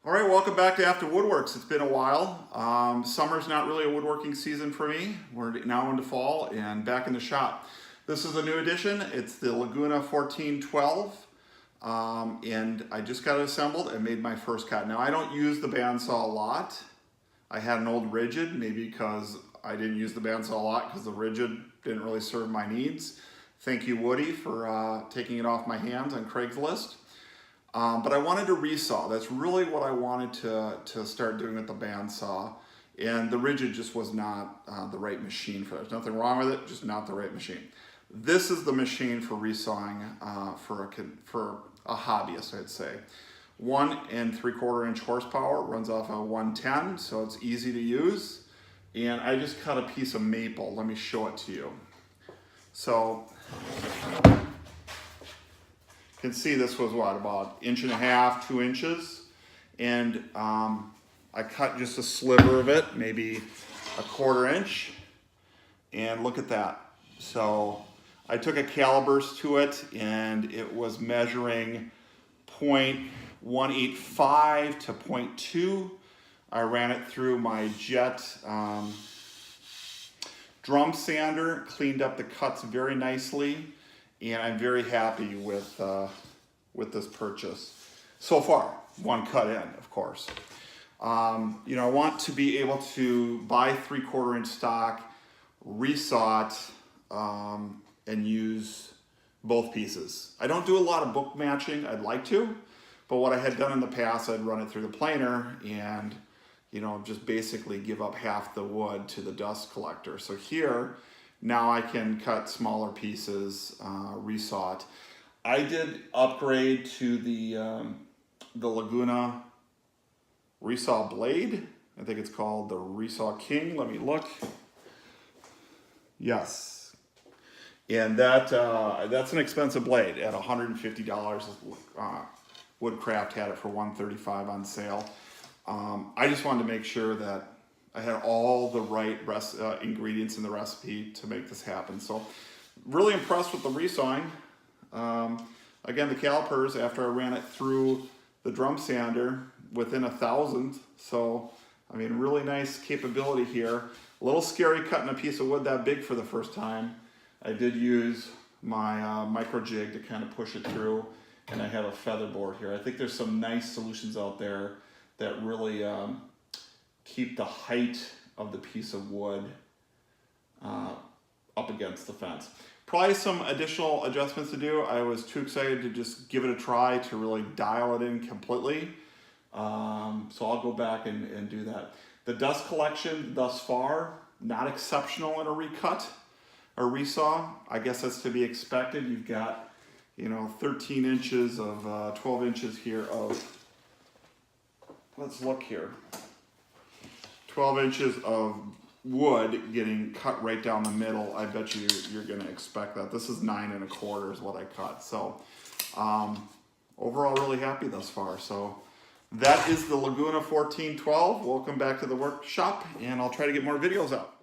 All right, welcome back to After Woodworks. It's been a while. Summer's not really a woodworking season for me. We're now into fall and back in the shop. This is a new addition. It's the Laguna 1412, and I just got it assembled and made my first cut. Now, I don't use the bandsaw a lot. I had an old rigid, maybe because I didn't use the bandsaw a lot because the rigid didn't really serve my needs. Thank you, Woody, for taking it off my hands on Craigslist. But I wanted to resaw. That's really what I wanted to start doing with the bandsaw. And the rigid just was not the right machine for it. There's nothing wrong with it, just not the right machine. This is the machine for resawing for a hobbyist, I'd say. 1 3/4 inch horsepower, runs off a 110, so it's easy to use. And I just cut a piece of maple. Let me show it to you. So, you can see this was what, about 1.5 inches, 2 inches, and I cut just a sliver of it, maybe 1/4 inch, and look at that. So I took a calipers to it, and it was measuring 0.185 to 0.2. I ran it through my jet drum sander, cleaned up the cuts very nicely. And I'm very happy with this purchase. So far, one cut in, of course. You know, I want to be able to buy 3/4 inch stock, resaw it, and use both pieces. I don't do a lot of book matching. I'd like to, but what I had done in the past, I'd run it through the planer and, you know, just basically give up half the wood to the dust collector. So here, now I can cut smaller pieces, resaw it. I did upgrade to the Laguna Resaw blade. I think it's called the Resaw King. Let me look. Yes. And that's an expensive blade at $150. Woodcraft had it for $135 on sale. I just wanted to make sure that I had all the right ingredients in the recipe to make this happen. So really impressed with the resawing. Again, the calipers, after I ran it through the drum sander, within 1,000. So, I mean, really nice capability here. A little scary cutting a piece of wood that big for the first time. I did use my micro jig to kind of push it through, and I have a feather board here. I think there's some nice solutions out there that really keep the height of the piece of wood up against the fence. Probably some additional adjustments to do. I was too excited to just give it a try to really dial it in completely. So I'll go back and do that. The dust collection thus far, not exceptional in a recut or resaw. I guess that's to be expected. You've got, you know, 13 inches of 12 inches here of, let's look here. 12 inches of wood getting cut right down the middle. I bet you're gonna expect that. This is 9 1/4 is what I cut. So overall really happy thus far. So that is the Laguna 1412. Welcome back to the workshop, and I'll try to get more videos out.